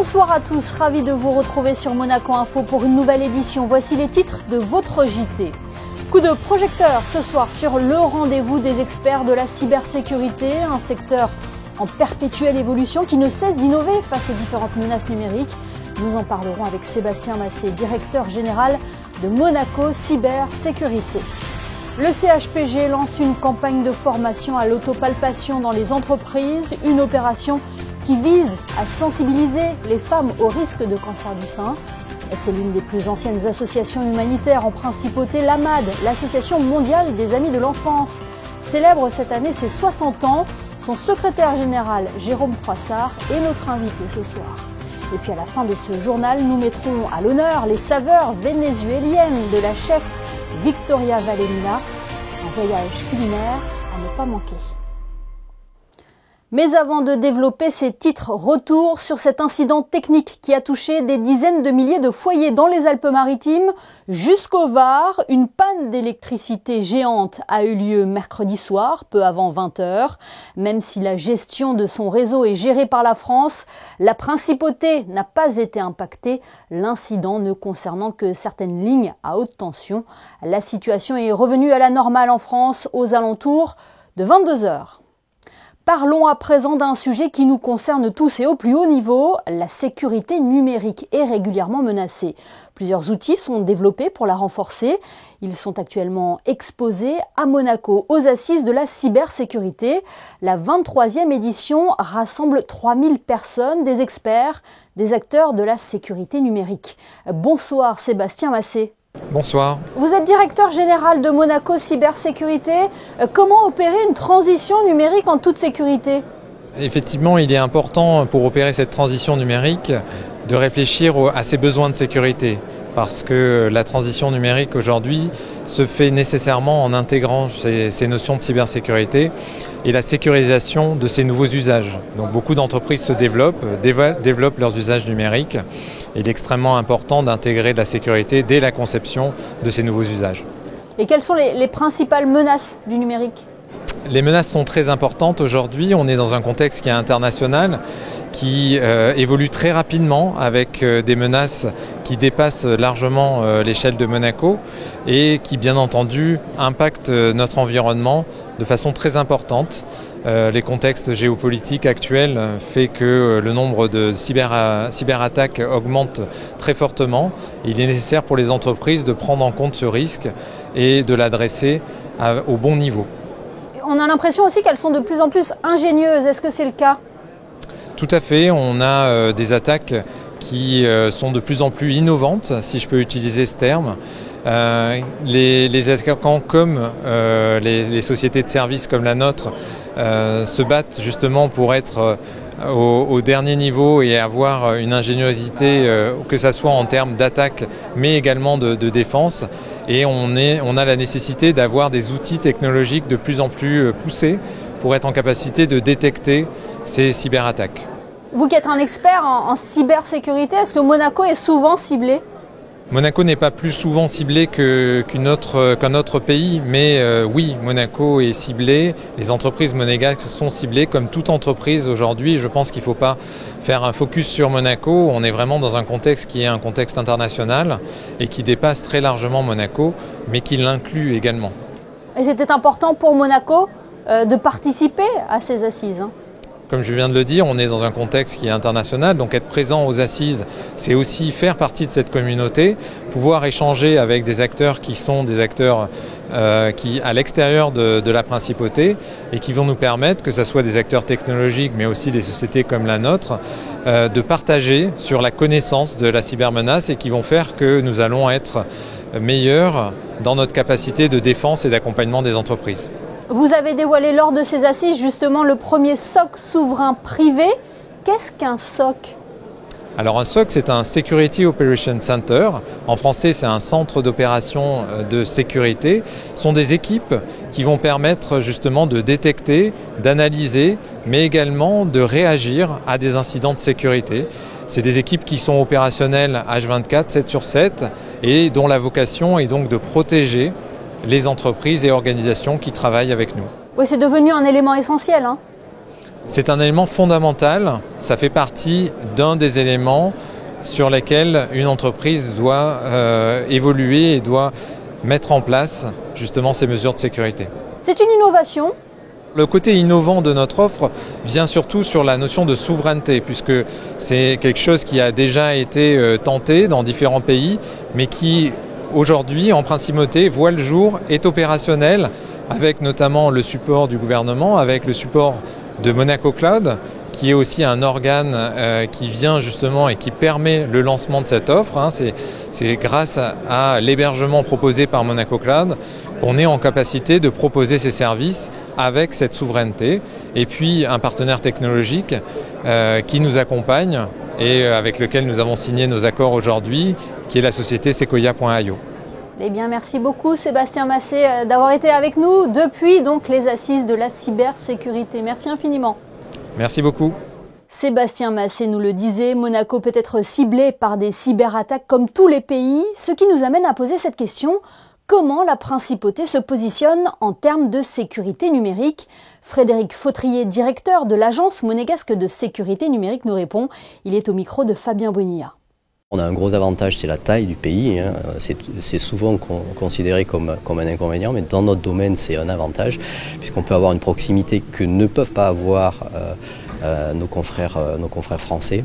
Bonsoir à tous, ravi de vous retrouver sur Monaco Info pour une nouvelle édition. Voici les titres de votre JT. Coup de projecteur ce soir sur le rendez-vous des experts de la cybersécurité, un secteur en perpétuelle évolution qui ne cesse d'innover face aux différentes menaces numériques. Nous en parlerons avec Sébastien Massé, directeur général de Monaco Cybersécurité. Le CHPG lance une campagne de formation à l'autopalpation dans les entreprises, une opération qui vise à sensibiliser les femmes au risque de cancer du sein. C'est l'une des plus anciennes associations humanitaires en principauté, l'AMAD, l'Association mondiale des amis de l'enfance, célèbre cette année ses 60 ans. Son secrétaire général, Jérôme Froissart, est notre invité ce soir. Et puis à la fin de ce journal, nous mettrons à l'honneur les saveurs vénézuéliennes de la chef Victoria Valenina, un voyage culinaire à ne pas manquer. Mais avant de développer ces titres, retour sur cet incident technique qui a touché des dizaines de milliers de foyers dans les Alpes-Maritimes jusqu'au Var. Une panne d'électricité géante a eu lieu mercredi soir, peu avant 20 h. Même si la gestion de son réseau est gérée par la France, la principauté n'a pas été impactée, l'incident ne concernant que certaines lignes à haute tension. La situation est revenue à la normale en France aux alentours de 22 h. Parlons à présent d'un sujet qui nous concerne tous et au plus haut niveau. La sécurité numérique est régulièrement menacée. Plusieurs outils sont développés pour la renforcer. Ils sont actuellement exposés à Monaco aux assises de la cybersécurité. La 23e édition rassemble 3000 personnes, des experts, des acteurs de la sécurité numérique. Bonsoir Sébastien Massé. Bonsoir. Vous êtes directeur général de Monaco Cybersécurité. Comment opérer une transition numérique en toute sécurité ? Effectivement, il est important pour opérer cette transition numérique de réfléchir à ses besoins de sécurité. Parce que la transition numérique aujourd'hui se fait nécessairement en intégrant ces notions de cybersécurité et la sécurisation de ces nouveaux usages. Donc beaucoup d'entreprises se développent leurs usages numériques. Il est extrêmement important d'intégrer de la sécurité dès la conception de ces nouveaux usages. Et quelles sont les principales menaces du numérique ? Les menaces sont très importantes aujourd'hui. On est dans un contexte qui est international, qui évolue très rapidement avec des menaces qui dépassent largement l'échelle de Monaco et qui, bien entendu, impactent notre environnement de façon très importante. Les contextes géopolitiques actuels fait que le nombre de cyberattaques augmente très fortement. Il est nécessaire pour les entreprises de prendre en compte ce risque et de l'adresser au bon niveau. On a l'impression aussi qu'elles sont de plus en plus ingénieuses. Est-ce que c'est le cas ? Tout à fait. On a des attaques qui sont de plus en plus innovantes, si je peux utiliser ce terme. Les attaquants comme les sociétés de services comme la nôtre se battent justement pour être au dernier niveau et avoir une ingéniosité, que ce soit en termes d'attaque mais également de défense. Et on a la nécessité d'avoir des outils technologiques de plus en plus poussés pour être en capacité de détecter ces cyberattaques. Vous qui êtes un expert en cybersécurité, est-ce que Monaco est souvent ciblé ? Monaco n'est pas plus souvent ciblé qu'un autre pays, mais oui, Monaco est ciblé. Les entreprises monégasques sont ciblées comme toute entreprise aujourd'hui. Je pense qu'il ne faut pas faire un focus sur Monaco. On est vraiment dans un contexte qui est un contexte international et qui dépasse très largement Monaco, mais qui l'inclut également. Et c'était important pour Monaco de participer à ces assises. Comme je viens de le dire, on est dans un contexte qui est international, donc être présent aux assises, c'est aussi faire partie de cette communauté, pouvoir échanger avec des acteurs qui sont des acteurs qui à l'extérieur de la principauté et qui vont nous permettre, que ce soit des acteurs technologiques mais aussi des sociétés comme la nôtre, de partager sur la connaissance de la cybermenace et qui vont faire que nous allons être meilleurs dans notre capacité de défense et d'accompagnement des entreprises. Vous avez dévoilé lors de ces assises justement le premier SOC souverain privé. Qu'est-ce qu'un SOC ? Alors un SOC, c'est un Security Operations Center. En français, c'est un centre d'opération de sécurité. Ce sont des équipes qui vont permettre justement de détecter, d'analyser, mais également de réagir à des incidents de sécurité. C'est des équipes qui sont opérationnelles H24, 7 sur 7, et dont la vocation est donc de protéger les entreprises et organisations qui travaillent avec nous. Oui, c'est devenu un élément essentiel. C'est un élément fondamental, ça fait partie d'un des éléments sur lesquels une entreprise doit évoluer et doit mettre en place justement ces mesures de sécurité. C'est une innovation. Le côté innovant de notre offre vient surtout sur la notion de souveraineté, puisque c'est quelque chose qui a déjà été tenté dans différents pays, mais qui aujourd'hui, en principauté, voit le jour, est opérationnel, avec notamment le support du gouvernement, avec le support de Monaco Cloud, qui est aussi un organe qui vient justement et qui permet le lancement de cette offre. C'est grâce à l'hébergement proposé par Monaco Cloud qu'on est en capacité de proposer ces services avec cette souveraineté. Et puis un partenaire technologique qui nous accompagne et avec lequel nous avons signé nos accords aujourd'hui, qui est la société Sequoia.io. Eh bien, merci beaucoup Sébastien Massé d'avoir été avec nous depuis donc les assises de la cybersécurité. Merci infiniment. Merci beaucoup. Sébastien Massé nous le disait, Monaco peut être ciblé par des cyberattaques comme tous les pays, ce qui nous amène à poser cette question: comment la principauté se positionne en termes de sécurité numérique? Frédéric Fautrier, directeur de l'agence monégasque de sécurité numérique, nous répond. Il est au micro de Fabien Bonilla. On a un gros avantage, c'est la taille du pays. C'est souvent considéré comme un inconvénient, mais dans notre domaine, c'est un avantage, puisqu'on peut avoir une proximité que ne peuvent pas avoir nos confrères français.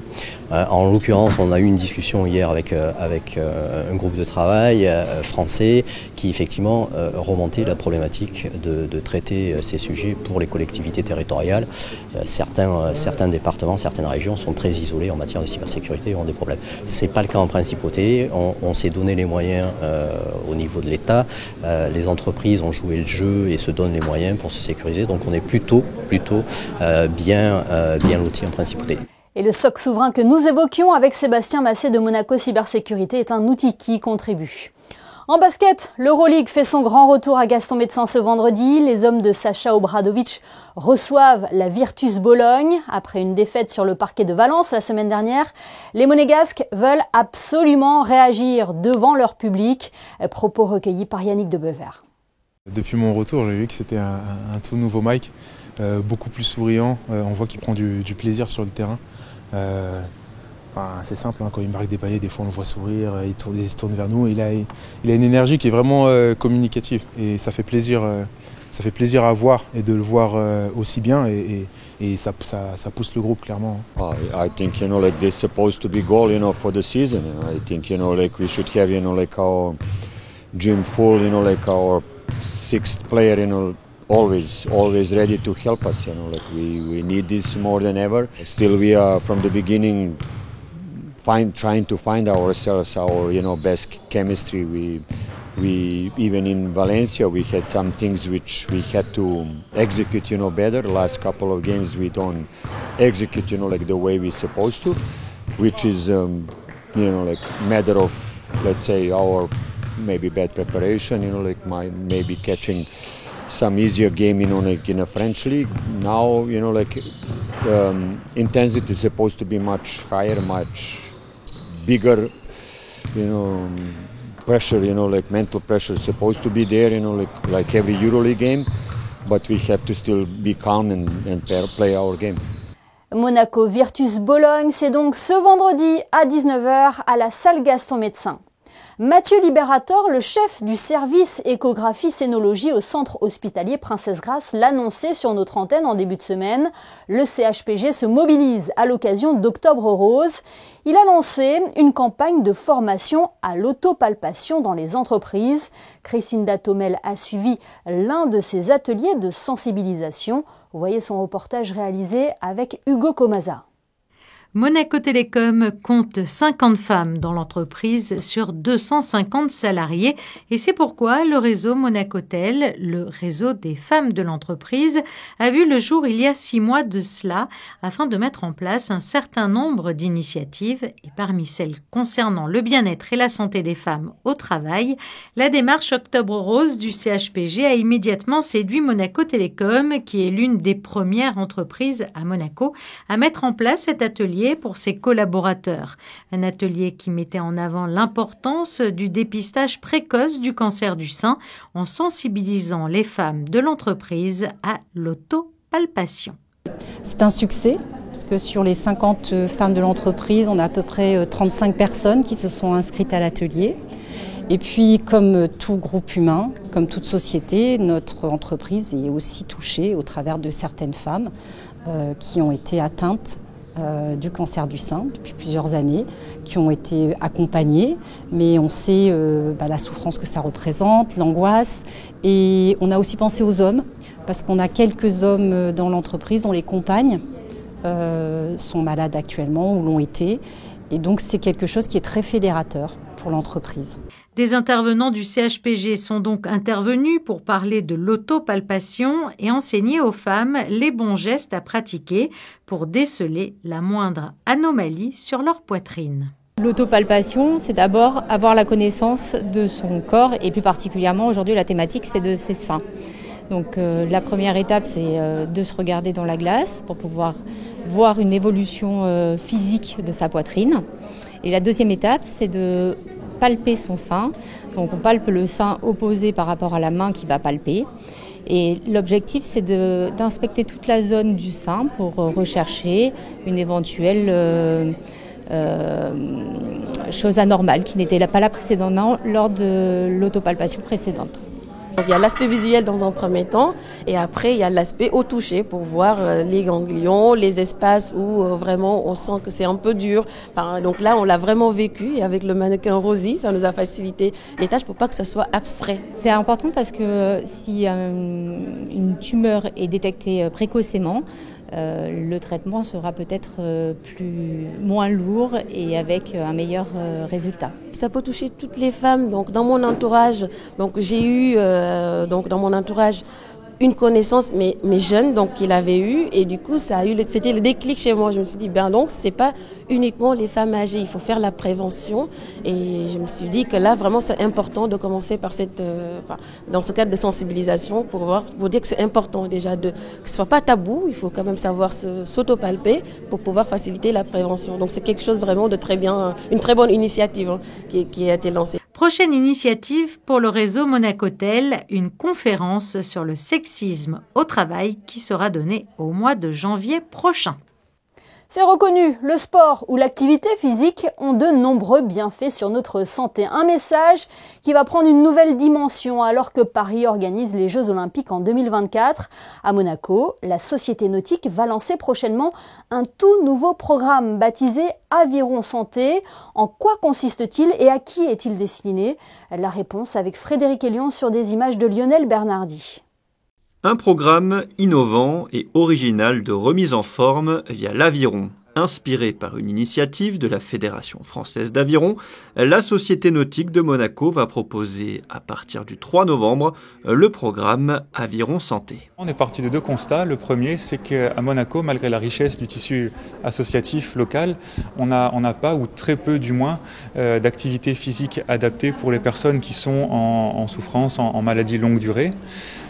En l'occurrence, on a eu une discussion hier avec un groupe de travail français qui effectivement remontait la problématique de traiter ces sujets pour les collectivités territoriales. Certains départements, certaines régions sont très isolées en matière de cybersécurité et ont des problèmes. C'est pas le cas en principauté. On s'est donné les moyens au niveau de l'État. Les entreprises ont joué le jeu et se donnent les moyens pour se sécuriser. Donc on est plutôt bien lotis en principauté. Et le SOC souverain que nous évoquions avec Sébastien Massé de Monaco Cybersécurité est un outil qui y contribue. En basket, l'Euroleague fait son grand retour à Gaston-Médecin ce vendredi. Les hommes de Sacha Obradovic reçoivent la Virtus Bologne. Après une défaite sur le parquet de Valence la semaine dernière, les Monégasques veulent absolument réagir devant leur public. Propos recueillis par Yannick de Bever. Depuis mon retour, j'ai vu que c'était un tout nouveau Mike, beaucoup plus souriant. On voit qu'il prend du plaisir sur le terrain. C'est simple, quand il marque des paniers, des fois on le voit sourire, il se tourne vers nous. Il a une énergie qui est vraiment communicative et ça fait plaisir à voir et de le voir aussi bien et ça pousse le groupe clairement. I think this is supposed to be goal for the season. I think we should have our gym full, our sixth player always ready to help us. We need this more than ever. Still, we are from the beginning trying to find ourselves, our best chemistry. We even in Valencia we had some things which we had to execute better. The last couple of games we don't execute the way we're supposed to, which is matter of, let's say, our maybe bad preparation. Maybe catching some easier game in a French league. Now intensity is supposed to be much higher, much bigger, pressure, mental pressure is supposed to be there, like every EuroLeague game, but we have to still be calm and play our game. Monaco Virtus Bologne, c'est donc ce vendredi à 19h à la salle Gaston-Médecin. Mathieu Liberator, le chef du service échographie-cénologie au centre hospitalier Princesse Grace, l'annonçait sur notre antenne en début de semaine. Le CHPG se mobilise à l'occasion d'Octobre Rose. Il a lancé une campagne de formation à l'autopalpation dans les entreprises. Christine Datomel a suivi l'un de ces ateliers de sensibilisation. Vous voyez son reportage réalisé avec Hugo Comaza. Monaco Télécom compte 50 femmes dans l'entreprise sur 250 salariés et c'est pourquoi le réseau Monacotel, le réseau des femmes de l'entreprise, a vu le jour il y a 6 mois de cela afin de mettre en place un certain nombre d'initiatives et parmi celles concernant le bien-être et la santé des femmes au travail, la démarche Octobre Rose du CHPG a immédiatement séduit Monaco Télécom qui est l'une des premières entreprises à Monaco à mettre en place cet atelier pour ses collaborateurs. Un atelier qui mettait en avant l'importance du dépistage précoce du cancer du sein en sensibilisant les femmes de l'entreprise à l'autopalpation. C'est un succès, parce que sur les 50 femmes de l'entreprise, on a à peu près 35 personnes qui se sont inscrites à l'atelier. Et puis, comme tout groupe humain, comme toute société, notre entreprise est aussi touchée au travers de certaines femmes qui ont été atteintes du cancer du sein depuis plusieurs années, qui ont été accompagnées, mais on sait la souffrance que ça représente, l'angoisse. Et on a aussi pensé aux hommes, parce qu'on a quelques hommes dans l'entreprise, on les compagne, sont malades actuellement ou l'ont été. Et donc c'est quelque chose qui est très fédérateur pour l'entreprise. Des intervenants du CHPG sont donc intervenus pour parler de l'autopalpation et enseigner aux femmes les bons gestes à pratiquer pour déceler la moindre anomalie sur leur poitrine. L'autopalpation, c'est d'abord avoir la connaissance de son corps et plus particulièrement aujourd'hui la thématique c'est de ses seins. Donc la première étape c'est de se regarder dans la glace pour pouvoir voir une évolution physique de sa poitrine. Et la deuxième étape c'est de palper son sein. Donc on palpe le sein opposé par rapport à la main qui va palper. Et l'objectif, c'est d'inspecter toute la zone du sein pour rechercher une éventuelle chose anormale qui n'était pas là précédemment lors de l'autopalpation précédente. Il y a l'aspect visuel dans un premier temps et après il y a l'aspect au toucher pour voir les ganglions, les espaces où vraiment on sent que c'est un peu dur. Donc là on l'a vraiment vécu et avec le mannequin Rosie ça nous a facilité les tâches pour pas que ça soit abstrait. C'est important parce que si une tumeur est détectée précocement, le traitement sera peut-être moins lourd et avec un meilleur résultat. Ça peut toucher toutes les femmes. Donc dans mon entourage, j'ai eu dans mon entourage une connaissance mais jeune donc qu'il avait eu et du coup c'était le déclic chez moi. Je me suis dit donc c'est pas uniquement les femmes âgées, il faut faire la prévention et je me suis dit que là vraiment c'est important de commencer par dans ce cadre de sensibilisation pour dire que c'est important déjà que ce soit pas tabou, il faut quand même savoir s'autopalper pour pouvoir faciliter la prévention. Donc c'est quelque chose vraiment de très bien, une très bonne initiative qui a été lancée. Prochaine initiative pour le réseau Monacotel, une conférence sur le sexisme au travail qui sera donnée au mois de janvier prochain. C'est reconnu, le sport ou l'activité physique ont de nombreux bienfaits sur notre santé. Un message qui va prendre une nouvelle dimension alors que Paris organise les Jeux Olympiques en 2024. À Monaco, la société nautique va lancer prochainement un tout nouveau programme baptisé Aviron Santé. En quoi consiste-t-il et à qui est-il destiné? La réponse avec Frédéric Elion sur des images de Lionel Bernardi. Un programme innovant et original de remise en forme via l'Aviron. Inspiré par une initiative de la Fédération française d'aviron, la Société nautique de Monaco va proposer à partir du 3 novembre le programme Aviron Santé. On est parti de deux constats. Le premier, c'est qu'à Monaco, malgré la richesse du tissu associatif local, on n'a pas, ou très peu du moins, d'activités physiques adaptées pour les personnes qui sont en souffrance, en maladie longue durée.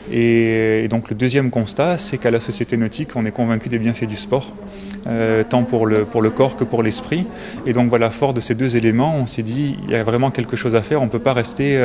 Et donc le deuxième constat, c'est qu'à la Société nautique, on est convaincu des bienfaits du sport, tant pour le corps que pour l'esprit. Et donc voilà, fort de ces deux éléments, on s'est dit, il y a vraiment quelque chose à faire, on ne peut pas rester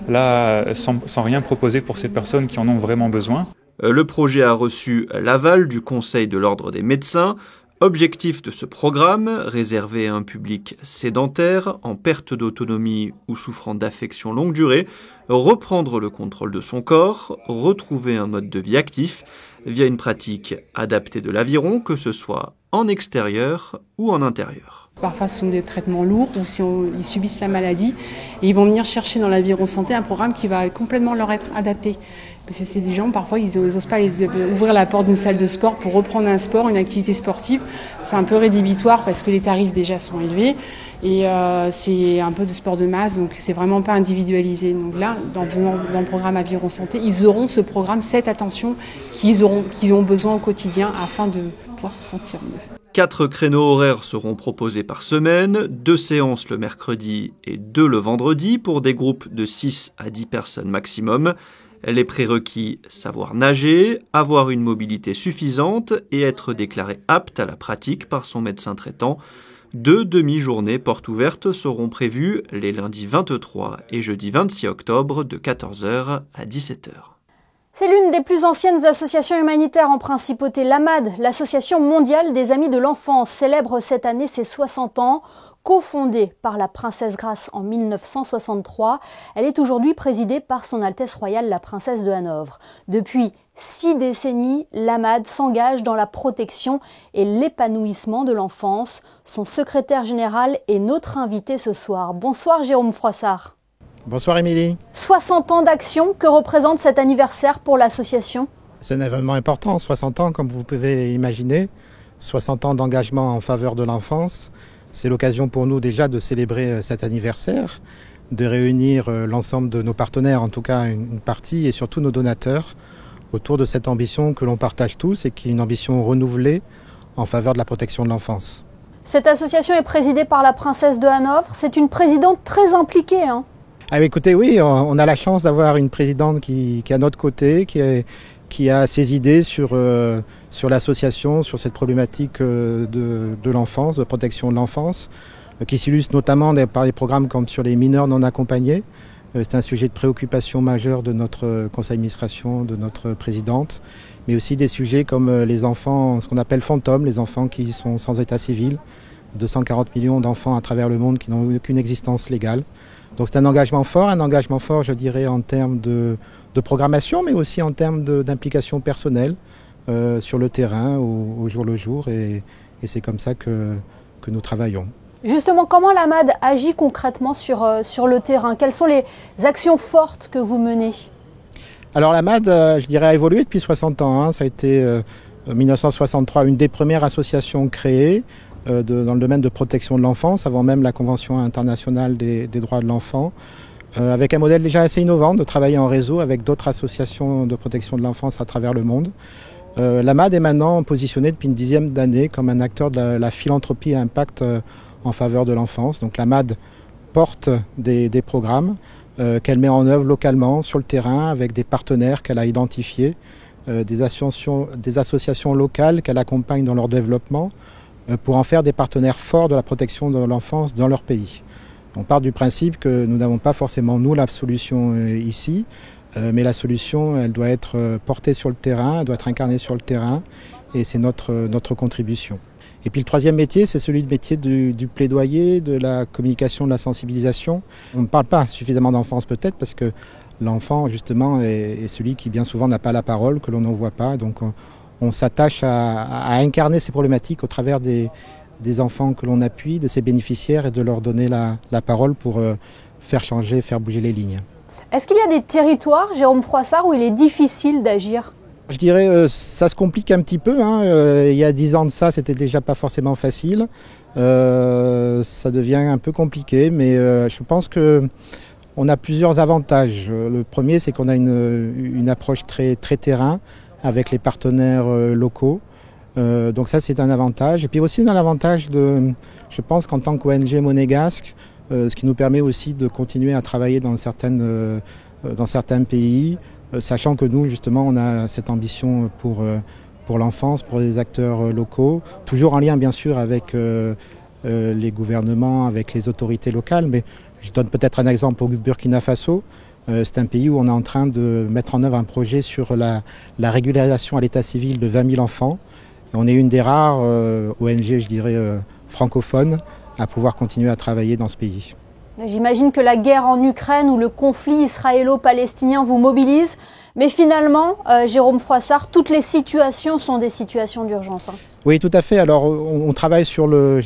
là sans rien proposer pour ces personnes qui en ont vraiment besoin. Le projet a reçu l'aval du Conseil de l'Ordre des médecins. Objectif de ce programme, réservé à un public sédentaire, en perte d'autonomie ou souffrant d'affections longue durée, reprendre le contrôle de son corps, retrouver un mode de vie actif via une pratique adaptée de l'aviron, que ce soit en extérieur ou en intérieur. Parfois ce sont des traitements lourds ou si ils subissent la maladie et ils vont venir chercher dans l'Aviron Santé un programme qui va complètement leur être adapté. Parce que c'est des gens, parfois, ils n'osent pas ouvrir la porte d'une salle de sport pour reprendre un sport, une activité sportive. C'est un peu rédhibitoire parce que les tarifs déjà sont élevés. Et c'est un peu de sport de masse, donc c'est vraiment pas individualisé. Donc là, dans le programme Aviron Santé, ils auront ce programme, cette attention qu'ils ont besoin au quotidien afin de pouvoir se sentir mieux. 4 créneaux horaires seront proposés par semaine, 2 séances le mercredi et 2 le vendredi pour des groupes de 6 à 10 personnes maximum. Les prérequis, savoir nager, avoir une mobilité suffisante et être déclaré apte à la pratique par son médecin traitant. 2 demi-journées portes ouvertes seront prévues les lundis 23 et jeudi 26 octobre de 14h à 17h. C'est l'une des plus anciennes associations humanitaires en principauté. L'AMAD, l'Association mondiale des amis de l'enfance, célèbre cette année ses 60 ans. Cofondée par la princesse Grace en 1963, elle est aujourd'hui présidée par son Altesse royale la princesse de Hanovre. Depuis 6 décennies, l'AMAD s'engage dans la protection et l'épanouissement de l'enfance. Son secrétaire général est notre invité ce soir. Bonsoir Jérôme Froissart. Bonsoir Émilie. 60 ans d'action, que représente cet anniversaire pour l'association ? C'est un événement important, 60 ans comme vous pouvez l'imaginer, 60 ans d'engagement en faveur de l'enfance. C'est l'occasion pour nous déjà de célébrer cet anniversaire, de réunir l'ensemble de nos partenaires, en tout cas une partie, et surtout nos donateurs, autour de cette ambition que l'on partage tous et qui est une ambition renouvelée en faveur de la protection de l'enfance. Cette association est présidée par la princesse de Hanovre. C'est une présidente très impliquée, hein ? Ah, écoutez, oui, on a la chance d'avoir une présidente qui est à notre côté, qui a ses idées sur l'association, sur cette problématique de l'enfance, de protection de l'enfance, qui s'illustre notamment par des programmes comme sur les mineurs non accompagnés. C'est un sujet de préoccupation majeur de notre conseil d'administration, de notre présidente, mais aussi des sujets comme les enfants, ce qu'on appelle fantômes, les enfants qui sont sans état civil, 240 millions d'enfants à travers le monde qui n'ont aucune existence légale. Donc c'est un engagement fort, je dirais, en termes de programmation, mais aussi en termes d'implication personnelle sur le terrain, au jour le jour, et c'est comme ça que nous travaillons. Justement, comment l'AMAD agit concrètement sur le terrain ? Quelles sont les actions fortes que vous menez ? Alors l'AMAD, je dirais, a évolué depuis 60 ans. Hein. Ça a été, en 1963, une des premières associations créées dans le domaine de protection de l'enfance, avant même la Convention internationale des droits de l'enfant, avec un modèle déjà assez innovant de travailler en réseau avec d'autres associations de protection de l'enfance à travers le monde. L'AMAD est maintenant positionnée depuis une dizaine d'années comme un acteur de la philanthropie à impact en faveur de l'enfance. Donc l'AMAD porte des programmes qu'elle met en œuvre localement sur le terrain avec des partenaires qu'elle a identifiés, des associations locales qu'elle accompagne dans leur développement, pour en faire des partenaires forts de la protection de l'enfance dans leur pays. On part du principe que nous n'avons pas forcément, nous, la solution ici, mais la solution, elle doit être portée sur le terrain, elle doit être incarnée sur le terrain, et c'est notre contribution. Et puis le troisième métier, c'est celui du plaidoyer, de la communication, de la sensibilisation. On ne parle pas suffisamment d'enfance peut-être, parce que l'enfant, justement, est celui qui bien souvent n'a pas la parole, que l'on n'en voit pas, donc on s'attache à incarner ces problématiques au travers des enfants que l'on appuie, de ces bénéficiaires, et de leur donner la parole pour faire changer, faire bouger les lignes. Est-ce qu'il y a des territoires, Jérôme Froissart, où il est difficile d'agir ? Je dirais ça se complique un petit peu. Hein. Il y a 10 ans de ça, c'était déjà pas forcément facile. Ça devient un peu compliqué, mais je pense qu'on a plusieurs avantages. Le premier, c'est qu'on a une approche très, très terrain, avec les partenaires locaux. Donc ça, c'est un avantage. Et puis aussi, on a l'avantage je pense qu'en tant qu'ONG monégasque, ce qui nous permet aussi de continuer à travailler dans certains pays, sachant que nous, justement, on a cette ambition pour l'enfance, pour les acteurs locaux, toujours en lien, bien sûr, avec les gouvernements, avec les autorités locales. Mais je donne peut-être un exemple au Burkina Faso. C'est un pays où on est en train de mettre en œuvre un projet sur la régularisation à l'état civil de 20 000 enfants. Et on est une des rares ONG, je dirais, francophones à pouvoir continuer à travailler dans ce pays. J'imagine que la guerre en Ukraine ou le conflit israélo-palestinien vous mobilise. Mais finalement, Jérôme Froissart, toutes les situations sont des situations d'urgence. Hein. Oui, tout à fait. Alors, on travaille sur le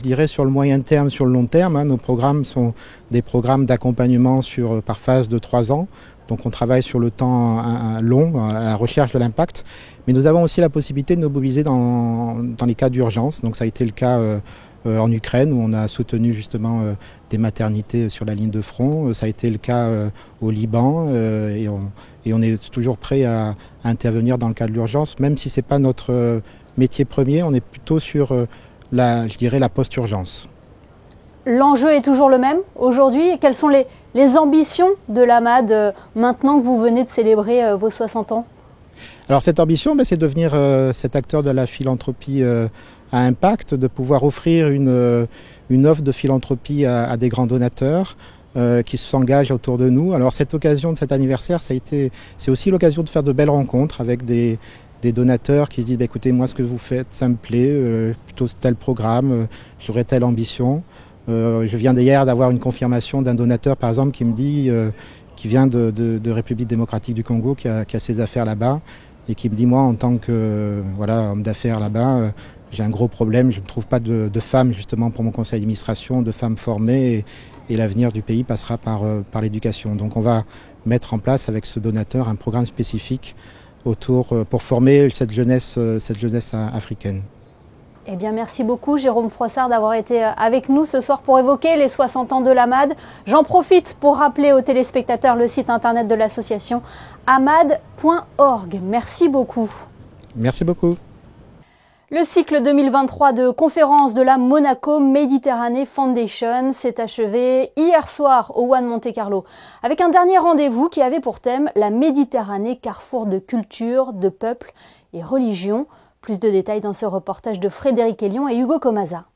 moyen terme, sur le long terme. Hein. Nos programmes sont des programmes d'accompagnement par phase de 3 ans. Donc, on travaille sur le temps long, à la recherche de l'impact. Mais nous avons aussi la possibilité de nous mobiliser dans les cas d'urgence. Donc, ça a été le cas en Ukraine, où on a soutenu justement des maternités sur la ligne de front. Ça a été le cas au Liban, et on est toujours prêt à intervenir dans le cas de l'urgence, même si ce n'est pas notre métier premier, on est plutôt sur la post-urgence. L'enjeu est toujours le même aujourd'hui, et quelles sont les ambitions de l'AMAD maintenant que vous venez de célébrer vos 60 ans ? Alors cette ambition, c'est de devenir cet acteur de la philanthropie à impact, de pouvoir offrir une offre de philanthropie à des grands donateurs, qui s'engagent autour de nous. Alors cette occasion de cet anniversaire, c'est aussi l'occasion de faire de belles rencontres avec des donateurs qui se disent écoutez, moi ce que vous faites, ça me plaît, plutôt tel programme, j'aurais telle ambition. Je viens d'hier d'avoir une confirmation d'un donateur par exemple qui me dit, qui vient de République démocratique du Congo, qui a ses affaires là-bas, et qui me dit moi en tant que homme d'affaires là-bas, j'ai un gros problème, je ne trouve pas de femmes justement pour mon conseil d'administration, de femmes formées, et l'avenir du pays passera par l'éducation. Donc on va mettre en place avec ce donateur un programme spécifique pour former cette jeunesse africaine. Eh bien, merci beaucoup Jérôme Froissart d'avoir été avec nous ce soir pour évoquer les 60 ans de l'AMAD. J'en profite pour rappeler aux téléspectateurs le site internet de l'association amad.org. Merci beaucoup. Merci beaucoup. Le cycle 2023 de conférences de la Monaco Méditerranée Foundation s'est achevé hier soir au One Monte Carlo avec un dernier rendez-vous qui avait pour thème la Méditerranée, carrefour de culture, de peuples et religions. Plus de détails dans ce reportage de Frédéric Elion et Hugo Comasa.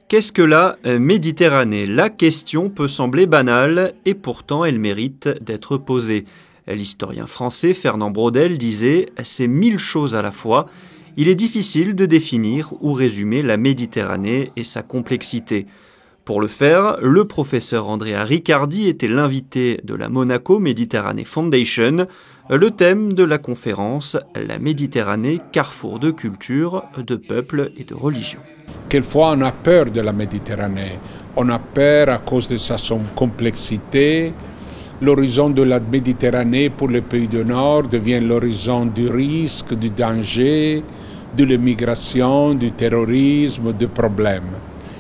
Qu'est-ce que la Méditerranée ? La question peut sembler banale et pourtant elle mérite d'être posée. L'historien français Fernand Braudel disait « c'est 1000 choses à la fois ». Il est difficile de définir ou résumer la Méditerranée et sa complexité. Pour le faire, le professeur Andrea Riccardi était l'invité de la Monaco Méditerranée Foundation. Le thème de la conférence, la Méditerranée, carrefour de culture, de peuples et de religions. Quelquefois, on a peur de la Méditerranée. On a peur à cause de sa complexité. L'horizon de la Méditerranée pour les pays du Nord devient l'horizon du risque, du danger, de l'immigration, du terrorisme, des problèmes.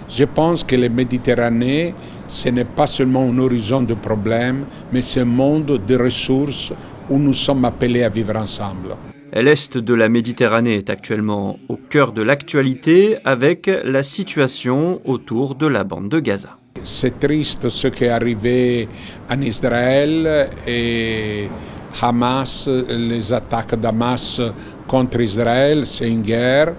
Je pense que la Méditerranée, ce n'est pas seulement un horizon de problèmes, mais c'est un monde de ressources où nous sommes appelés à vivre ensemble. L'Est de la Méditerranée est actuellement au cœur de l'actualité avec la situation autour de la bande de Gaza. C'est triste ce qui est arrivé en Israël et Hamas, les attaques d'Hamas contre Israël, c'est une guerre.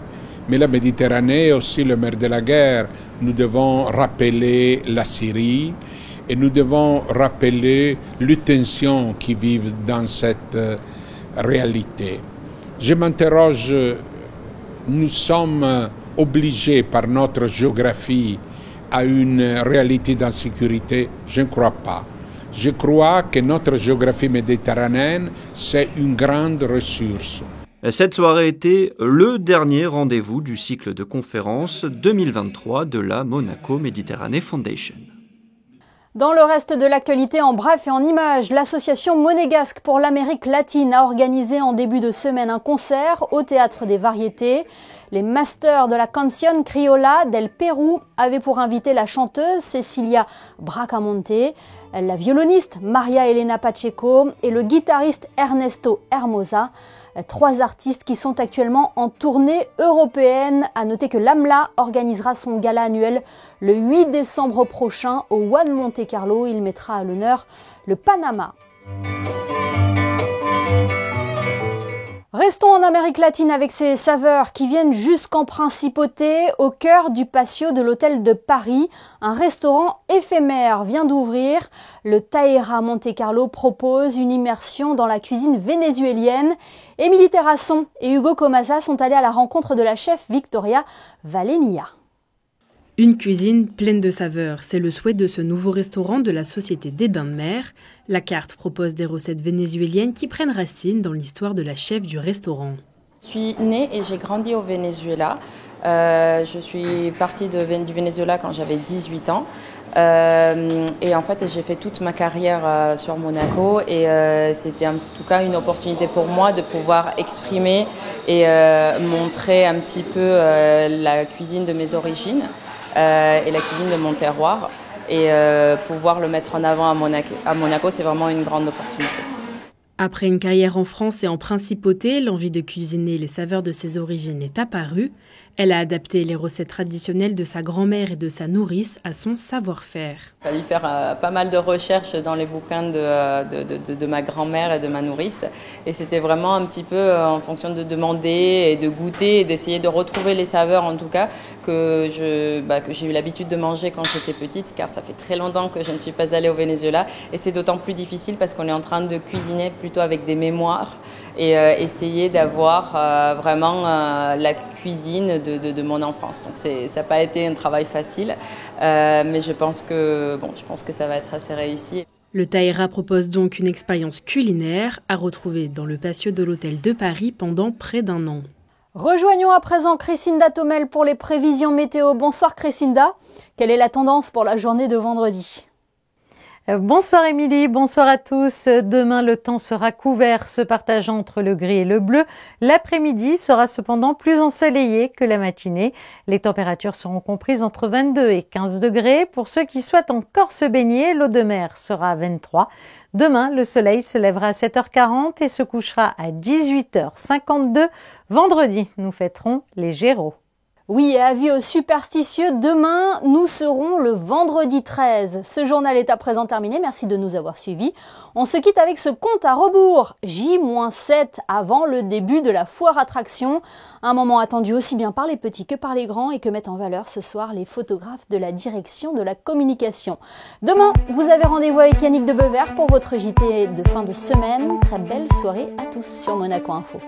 Mais la Méditerranée est aussi le mer de la guerre. Nous devons rappeler la Syrie et nous devons rappeler les tensions qui vivent dans cette réalité. Je m'interroge, nous sommes obligés par notre géographie à une réalité d'insécurité? Je ne crois pas. Je crois que notre géographie méditerranéenne, c'est une grande ressource. Cette soirée était le dernier rendez-vous du cycle de conférences 2023 de la Monaco Méditerranée Foundation. Dans le reste de l'actualité, en bref et en images, l'association monégasque pour l'Amérique latine a organisé en début de semaine un concert au Théâtre des Variétés. Les Masters de la Canción Criolla del Pérou avaient pour invité la chanteuse Cecilia Bracamonte, la violoniste Maria Elena Pacheco et le guitariste Ernesto Hermosa. 3 artistes qui sont actuellement en tournée européenne. À noter que l'AMLA organisera son gala annuel le 8 décembre prochain au One Monte Carlo. Il mettra à l'honneur le Panama. Restons en Amérique latine avec ces saveurs qui viennent jusqu'en Principauté, au cœur du patio de l'hôtel de Paris. Un restaurant éphémère vient d'ouvrir. Le Taera Monte Carlo propose une immersion dans la cuisine vénézuélienne. Émilie Terrasson et Hugo Comasa sont allés à la rencontre de la chef Victoria Valenia. Une cuisine pleine de saveurs, c'est le souhait de ce nouveau restaurant de la Société des Bains de Mer. La carte propose des recettes vénézuéliennes qui prennent racine dans l'histoire de la chef du restaurant. Je suis née et j'ai grandi au Venezuela. Je suis partie du Venezuela quand j'avais 18 ans. Et en fait, j'ai fait toute ma carrière sur Monaco et c'était en tout cas une opportunité pour moi de pouvoir exprimer et montrer un petit peu la cuisine de mes origines. Et la cuisine de mon terroir. Et pouvoir le mettre en avant à Monaco, c'est vraiment une grande opportunité. Après une carrière en France et en Principauté, l'envie de cuisiner les saveurs de ses origines est apparue. Elle a adapté les recettes traditionnelles de sa grand-mère et de sa nourrice à son savoir-faire. Il fallait faire pas mal de recherches dans les bouquins de ma grand-mère et de ma nourrice. Et c'était vraiment un petit peu en fonction de demander et de goûter et d'essayer de retrouver les saveurs en tout cas que j'ai eu l'habitude de manger quand j'étais petite, car ça fait très longtemps que je ne suis pas allée au Venezuela. Et c'est d'autant plus difficile parce qu'on est en train de cuisiner plutôt avec des mémoires et essayer d'avoir vraiment la cuisine de mon enfance. Donc ça n'a pas été un travail facile, mais je pense que ça va être assez réussi. Le Taïra propose donc une expérience culinaire à retrouver dans le patio de l'hôtel de Paris pendant près d'1 an. Rejoignons à présent Chrisinda Thomel pour les prévisions météo. Bonsoir Chrisinda, quelle est la tendance pour la journée de vendredi ? Bonsoir Émilie, bonsoir à tous. Demain, le temps sera couvert, se partageant entre le gris et le bleu. L'après-midi sera cependant plus ensoleillé que la matinée. Les températures seront comprises entre 22 et 15 degrés. Pour ceux qui souhaitent encore se baigner, l'eau de mer sera à 23. Demain, le soleil se lèvera à 7h40 et se couchera à 18h52. Vendredi, nous fêterons les Gémeaux. Oui, et avis aux superstitieux, demain, nous serons le vendredi 13. Ce journal est à présent terminé, merci de nous avoir suivis. On se quitte avec ce compte à rebours, J-7 avant le début de la foire attraction. Un moment attendu aussi bien par les petits que par les grands et que mettent en valeur ce soir les photographes de la direction de la communication. Demain, vous avez rendez-vous avec Yannick de Bever pour votre JT de fin de semaine. Très belle soirée à tous sur Monaco Info.